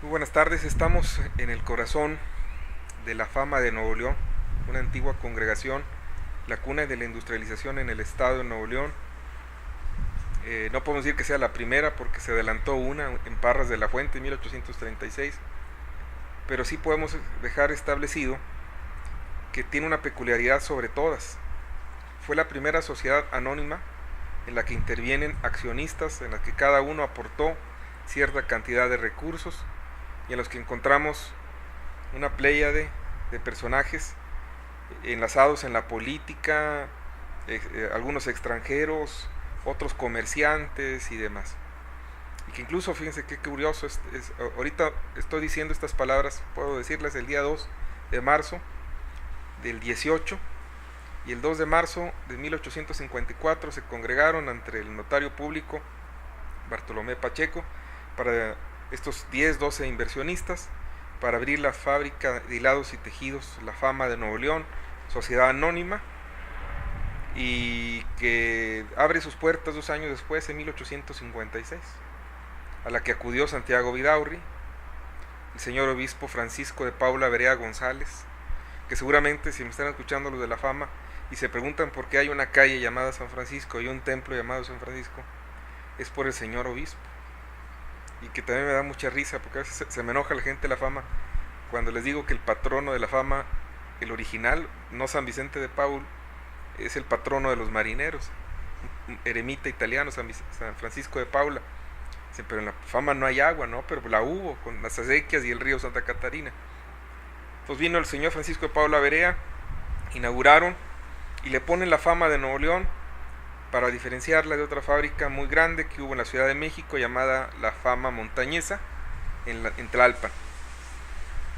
Muy buenas tardes, estamos en el corazón de la fama de Nuevo León, una antigua congregación, la cuna de la industrialización en el estado de Nuevo León. No podemos decir que sea la primera porque se adelantó una en Parras de la Fuente en 1836, pero sí podemos dejar establecido que tiene una peculiaridad sobre todas. Fue la primera sociedad anónima en la que intervienen accionistas, en la que cada uno aportó cierta cantidad de recursos y en los que encontramos una pléyade de personajes enlazados en la política, algunos extranjeros, otros comerciantes y demás. Y que incluso, fíjense qué curioso, ahorita estoy diciendo estas palabras, puedo decirles el día 2 de marzo del 18, y el 2 de marzo de 1854 se congregaron ante el notario público Bartolomé Pacheco para estos 10-12 inversionistas para abrir la fábrica de hilados y tejidos La Fama de Nuevo León, sociedad anónima, y que abre sus puertas 2 años después, en 1856, a la que acudió Santiago Vidaurri, el señor obispo Francisco de Paula Berea González, que seguramente, si me están escuchando los de La Fama y se preguntan por qué hay una calle llamada San Francisco y un templo llamado San Francisco, es por el señor obispo. Y que también me da mucha risa, porque a veces se me enoja la gente de La Fama cuando les digo que el patrono de La Fama, el original, no San Vicente de Paul, es el patrono de los marineros, un eremita italiano, San Francisco de Paula. Pero en La Fama no hay agua, ¿no? Pero la hubo con las acequias y el río Santa Catarina. Pues vino el señor Francisco de Paula Berea, inauguraron y le ponen La Fama de Nuevo León para diferenciarla de otra fábrica muy grande que hubo en la Ciudad de México llamada La Fama Montañesa en Tlalpan,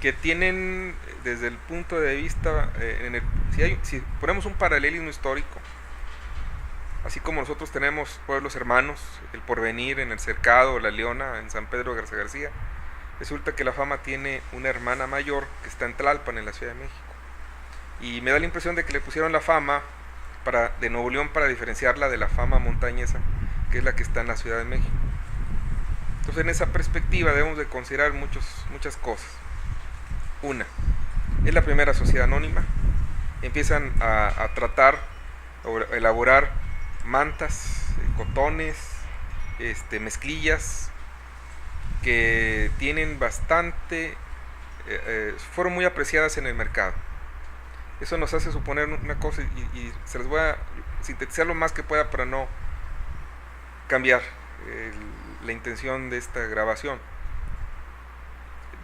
que tienen desde el punto de vista, si ponemos un paralelismo histórico, así como nosotros tenemos pueblos hermanos, el Porvenir en el Cercado, La Leona en San Pedro Garza García, resulta que La Fama tiene una hermana mayor que está en Tlalpan, en la Ciudad de México, y me da la impresión de que le pusieron La Fama de Nuevo León para diferenciarla de La Fama Montañesa, que es la que está en la Ciudad de México. Entonces, en esa perspectiva debemos de considerar muchas cosas. Una, es la primera sociedad anónima, empiezan a tratar o elaborar mantas, cotones, mezclillas, que tienen bastante, fueron muy apreciadas en el mercado. Eso nos hace suponer una cosa y se les voy a sintetizar lo más que pueda para no cambiar la intención de esta grabación.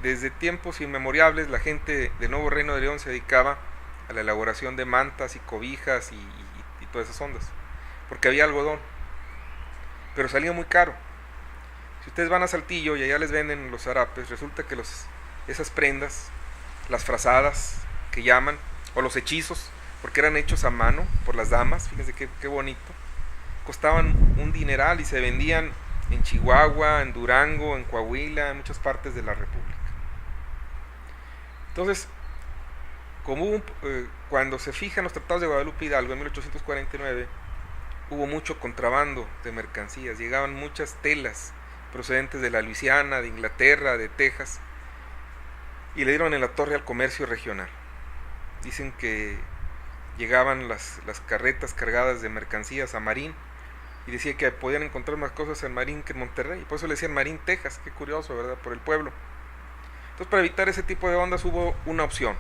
Desde tiempos inmemorables la gente de Nuevo Reino de León se dedicaba a la elaboración de mantas y cobijas y todas esas ondas, porque había algodón, pero salía muy caro. Si ustedes van a Saltillo y allá les venden los harapes, resulta que esas prendas, las frazadas que llaman, o los hechizos, porque eran hechos a mano por las damas, fíjense qué bonito, costaban un dineral y se vendían en Chihuahua, en Durango, en Coahuila, en muchas partes de la República. Entonces, cuando se fijan los tratados de Guadalupe Hidalgo en 1849, hubo mucho contrabando de mercancías, llegaban muchas telas procedentes de la Luisiana, de Inglaterra, de Texas, y le dieron en la torre al comercio regional. Dicen que llegaban las carretas cargadas de mercancías a Marín, y decía que podían encontrar más cosas en Marín que en Monterrey, y por eso le decían Marín, Texas. Qué curioso, ¿verdad? Por el pueblo. Entonces, para evitar ese tipo de ondas hubo una opción: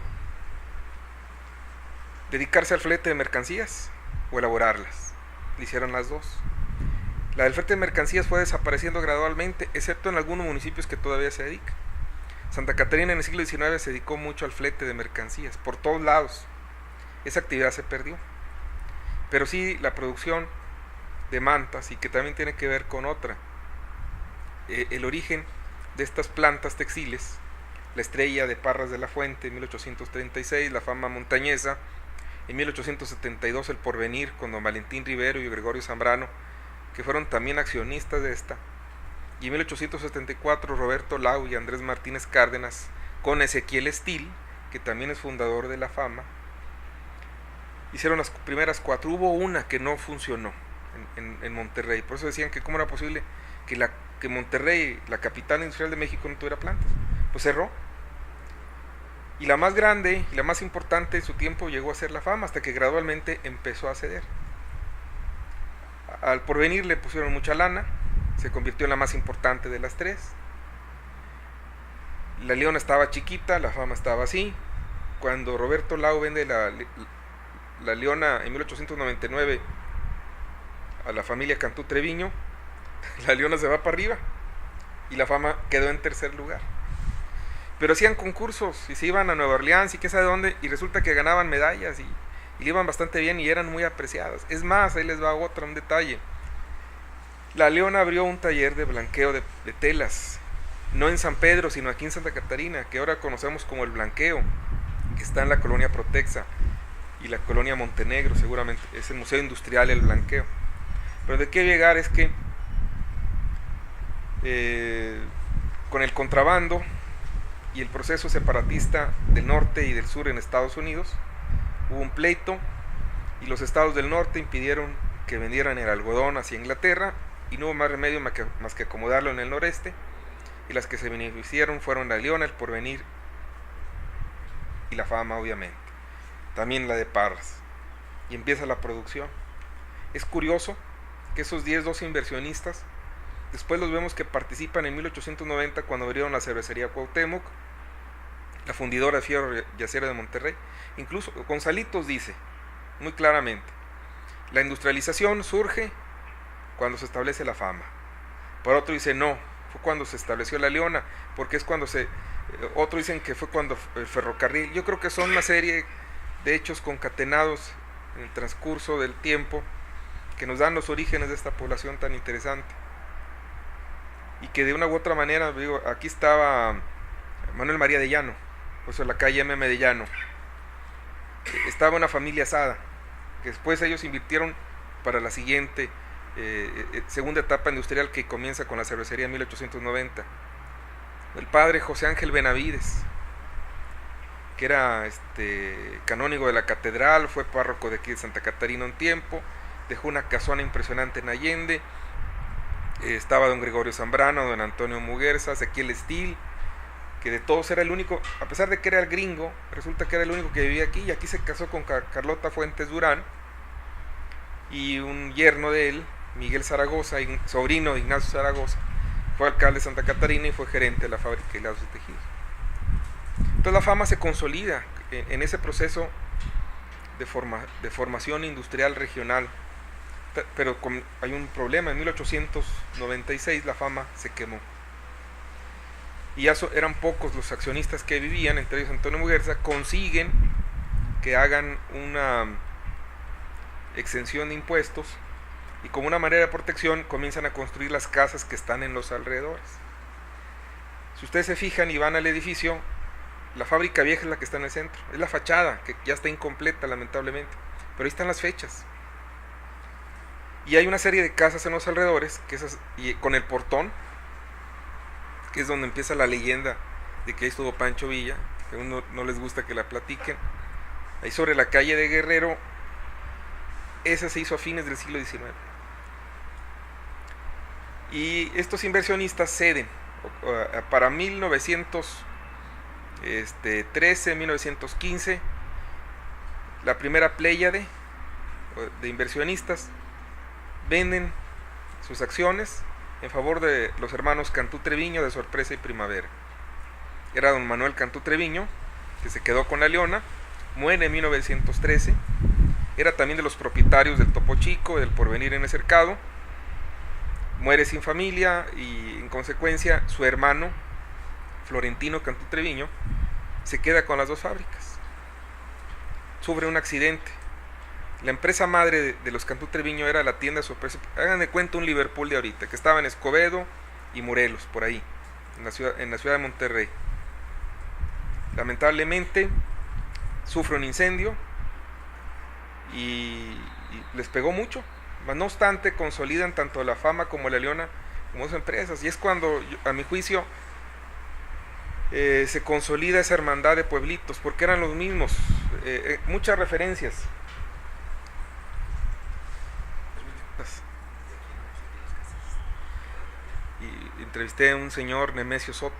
dedicarse al flete de mercancías o elaborarlas. Le hicieron las dos. La del flete de mercancías fue desapareciendo gradualmente, excepto en algunos municipios que todavía se dedican. Santa Catarina en el siglo XIX se dedicó mucho al flete de mercancías, por todos lados. Esa actividad se perdió. Pero sí la producción de mantas, y que también tiene que ver con otra. El origen de estas plantas textiles, la Estrella de Parras de la Fuente en 1836, La Fama Montañesa, en 1872 el Porvenir con don Valentín Rivero y Gregorio Zambrano, que fueron también accionistas de esta, y en 1874 Roberto Lau y Andrés Martínez Cárdenas con Ezequiel Estil, que también es fundador de La Fama, hicieron las primeras 4. Hubo una que no funcionó en Monterrey, por eso decían que cómo era posible que Monterrey, la capital industrial de México, no tuviera plantas, pues cerró. Y la más grande y la más importante en su tiempo llegó a ser la Fama, hasta que gradualmente empezó a ceder. Al Porvenir le pusieron mucha lana, se convirtió en la más importante de las tres. La Leona estaba chiquita, la Fama estaba así. Cuando Roberto Lau vende la Leona en 1899 a la familia Cantú Treviño, la Leona se va para arriba y la Fama quedó en tercer lugar. Pero hacían concursos y se iban a Nueva Orleans y qué sabe dónde, y resulta que ganaban medallas y le iban bastante bien y eran muy apreciadas. Es más, ahí les va un detalle. La Leona abrió un taller de blanqueo de telas, no en San Pedro, sino aquí en Santa Catarina, que ahora conocemos como El Blanqueo, que está en la colonia Protexa y la colonia Montenegro, seguramente es el Museo Industrial El Blanqueo. Pero de qué llegar es que con el contrabando y el proceso separatista del norte y del sur en Estados Unidos, hubo un pleito y los estados del norte impidieron que vendieran el algodón hacia Inglaterra y no hubo más remedio más que acomodarlo en el noreste, y las que se beneficiaron fueron la Leona, el Porvenir y la Fama, obviamente, también la de Parras, y empieza la producción. Es curioso que esos 12 inversionistas después los vemos que participan en 1890 cuando abrieron la cervecería Cuauhtémoc, la fundidora de Fierro y Acero de Monterrey. Incluso Gonzalitos dice muy claramente: la industrialización surge cuando se establece la Fama. Por otro dice no, fue cuando se estableció la Leona, porque es cuando otro dicen que fue cuando el ferrocarril. Yo creo que son una serie de hechos concatenados en el transcurso del tiempo que nos dan los orígenes de esta población tan interesante, y que de una u otra manera, digo, aquí estaba Manuel María de Llano, por eso la calle M. de Llano, estaba una familia Asada, que después ellos invirtieron para la siguiente segunda etapa industrial, que comienza con la cervecería en 1890. El padre José Ángel Benavides, que era canónigo de la catedral, fue párroco de aquí de Santa Catarina un tiempo, dejó una casona impresionante en Allende. Estaba don Gregorio Zambrano, don Antonio Muguerza, Ezequiel Estil, que de todos era el único, a pesar de que era el gringo, resulta que era el único que vivía aquí, y aquí se casó con Carlota Fuentes Durán, y un yerno de él, Miguel Zaragoza, sobrino de Ignacio Zaragoza, fue alcalde de Santa Catarina y fue gerente de la fábrica de hilados y tejidos. Entonces la Fama se consolida en ese proceso de formación industrial regional, pero hay un problema. En 1896 la Fama se quemó y ya eran pocos los accionistas que vivían, entre ellos Antonio Muguerza. Consiguen que hagan una exención de impuestos y como una manera de protección comienzan a construir las casas que están en los alrededores. Si ustedes se fijan y van al edificio, la fábrica vieja es la que está en el centro, es la fachada, que ya está incompleta lamentablemente, pero ahí están las fechas. Y hay una serie de casas en los alrededores, y con el portón, que es donde empieza la leyenda de que ahí estuvo Pancho Villa, que a uno no les gusta que la platiquen. Ahí sobre la calle de Guerrero, esa se hizo a fines del siglo XIX. Y estos inversionistas ceden para 1913, 1915, la primera pléyade de inversionistas venden sus acciones en favor de los hermanos Cantú Treviño de Sorpresa y Primavera. Era don Manuel Cantú Treviño, que se quedó con la Leona, muere en 1913, era también de los propietarios del Topo Chico, del Porvenir en el Cercado, muere sin familia y en consecuencia su hermano Florentino Cantú Treviño se queda con las dos fábricas. Sufre un accidente. La empresa madre de los Cantú Treviño era la tienda Sorpresa. Hagan de cuenta un Liverpool de ahorita, que estaba en Escobedo y Morelos, por ahí, en la ciudad de Monterrey. Lamentablemente sufre un incendio y les pegó mucho. No obstante, consolidan tanto la Fama como la Leona como dos empresas, y es cuando, a mi juicio, se consolida esa hermandad de pueblitos, porque eran los mismos. Muchas referencias. Y entrevisté a un señor, Nemesio Soto,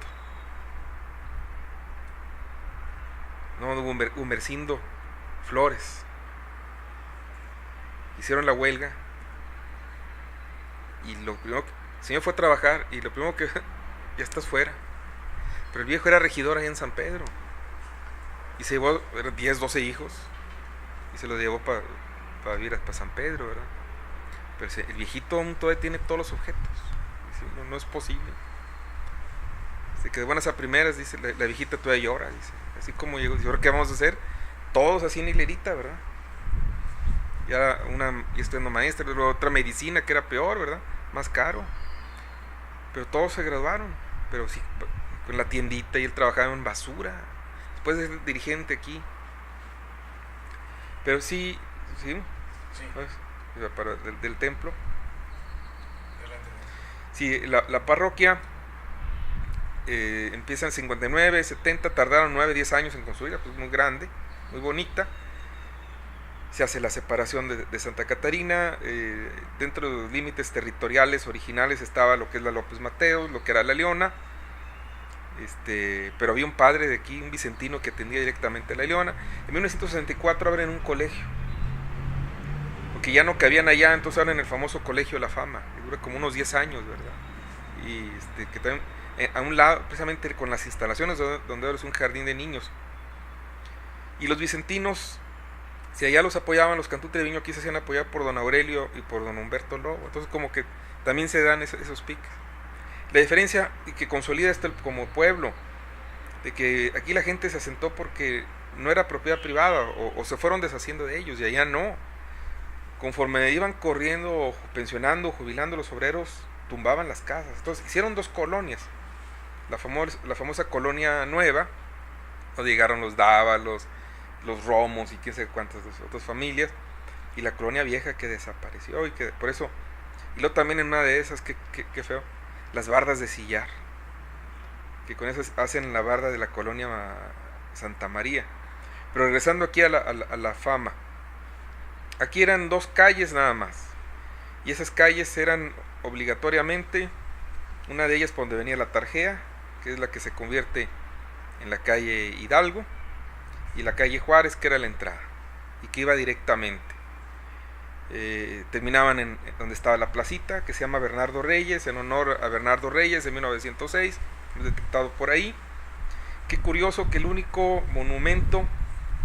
llamado Gumersindo Flores. Hicieron la huelga y lo primero que el señor fue a trabajar y lo primero que ya estás fuera. Pero el viejo era regidor ahí en San Pedro y se llevó 10, 12 hijos y se los llevó para vivir para San Pedro, ¿verdad? Pero el viejito aún todavía tiene todos los objetos. Dice, no es posible. Dice que de buenas a primeras, dice, la viejita todavía llora, dice, así como llegó. Dice, ¿ahora qué vamos a hacer? Todos así en hilerita, ¿verdad? Ya una estudiando maestra, luego otra medicina que era peor, ¿verdad? Más caro. Pero todos se graduaron, pero sí, con la tiendita, y él trabajaba en basura. Después de ser dirigente aquí. Pero sí. ¿Sabes? Del templo. Sí, la parroquia empieza en 59, 70, tardaron 9, 10 años en construirla, pues muy grande, muy bonita. Se hace la separación de Santa Catarina. Dentro de los límites territoriales originales estaba lo que es la López Mateos, lo que era la Leona. Pero había un padre de aquí, un vicentino, que atendía directamente a la Leona. En 1964 abren un colegio, porque ya no cabían allá, entonces abren el famoso Colegio La Fama, que dura como unos 10 años, ¿verdad? Y que también, a un lado, precisamente con las instalaciones donde ahora es un jardín de niños. Y los vicentinos, si allá los apoyaban, los Cantú Treviño aquí se hacían apoyar por don Aurelio y por don Humberto Lobo. Entonces como que también se dan esos piques. La diferencia y que consolida esto como pueblo, de que aquí la gente se asentó porque no era propiedad privada o se fueron deshaciendo de ellos, y allá no. Conforme iban corriendo, pensionando, jubilando los obreros, tumbaban las casas. Entonces hicieron 2 colonias. La famosa colonia nueva, donde llegaron los Dávalos, los Romos y quién sabe cuántas otras familias, y la colonia vieja que desapareció, y que por eso, y luego también en una de esas, que feo, las bardas de sillar, que con eso hacen la barda de la colonia Santa María. Pero regresando aquí a la Fama, aquí eran 2 calles nada más, y esas calles eran obligatoriamente, una de ellas por donde venía la Tarjea, que es la que se convierte en la calle Hidalgo, y la calle Juárez, que era la entrada, y que iba directamente. Terminaban en donde estaba la placita, que se llama Bernardo Reyes, en honor a Bernardo Reyes de 1906, detectado por ahí. Qué curioso que el único monumento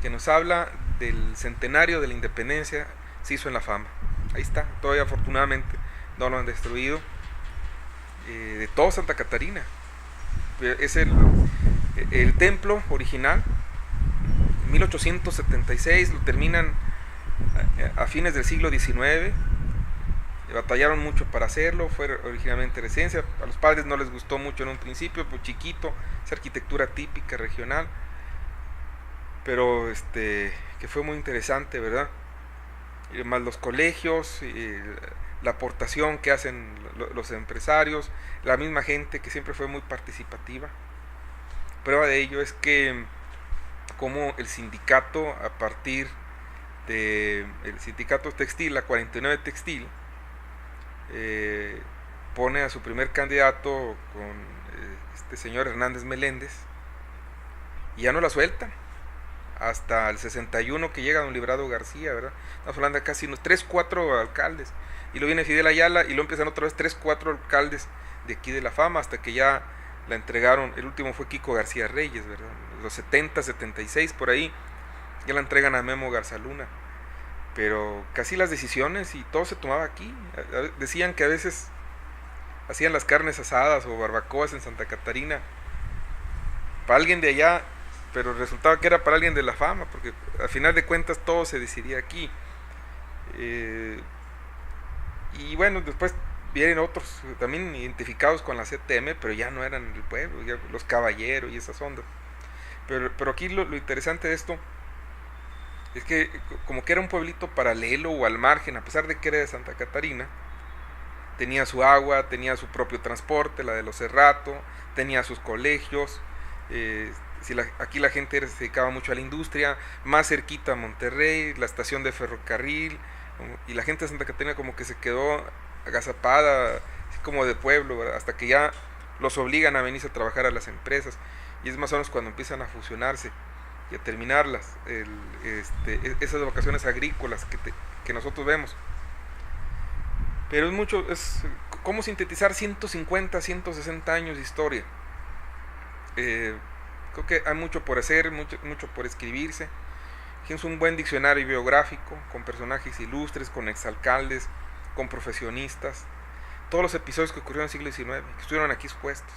que nos habla del centenario de la independencia se hizo en La Fama. Ahí está, todavía afortunadamente no lo han destruido. De todo Santa Catarina. Es el templo original. 1876 lo terminan a fines del siglo XIX. Batallaron mucho para hacerlo, fue originalmente residencia. A los padres no les gustó mucho en un principio, pues chiquito, esa arquitectura típica regional, pero que fue muy interesante, ¿verdad? Y más los colegios, la aportación que hacen los empresarios, la misma gente que siempre fue muy participativa. Prueba de ello es que como el sindicato, a partir del sindicato textil, la 49 Textil, pone a su primer candidato con este señor Hernández Meléndez, y ya no la sueltan hasta el 61, que llega don Librado García, ¿verdad? Estamos hablando de casi unos 3, 4 alcaldes, y luego viene Fidel Ayala, y luego empiezan otra vez 3, 4 alcaldes de aquí de La Fama, hasta que ya la entregaron. El último fue Kiko García Reyes, ¿verdad? Los 70, 76, por ahí, ya la entregan a Memo Garzaluna. Pero casi las decisiones y todo se tomaba aquí. Decían que a veces hacían las carnes asadas o barbacoas en Santa Catarina para alguien de allá, pero resultaba que era para alguien de La Fama, porque al final de cuentas todo se decidía aquí. Y bueno, después vienen otros también identificados con la CTM, pero ya no eran del pueblo, ya los caballeros y esas ondas. Pero aquí lo interesante de esto es que como que era un pueblito paralelo o al margen, a pesar de que era de Santa Catarina, tenía su agua, tenía su propio transporte, la de los Cerrato, tenía sus colegios. Aquí la gente se dedicaba mucho a la industria, más cerquita a Monterrey, la estación de ferrocarril, y la gente de Santa Catarina como que se quedó agazapada, así como de pueblo, ¿verdad? Hasta que ya los obligan a venirse a trabajar a las empresas, y es más o menos cuando empiezan a fusionarse. y a terminarlas, esas vocaciones agrícolas que nosotros vemos. Pero es mucho, es cómo sintetizar 150, 160 años de historia. Creo que hay mucho por hacer, mucho por escribirse. Es un buen diccionario biográfico, con personajes ilustres, con exalcaldes, con profesionistas. Todos los episodios que ocurrieron en el siglo XIX, que estuvieron aquí expuestos.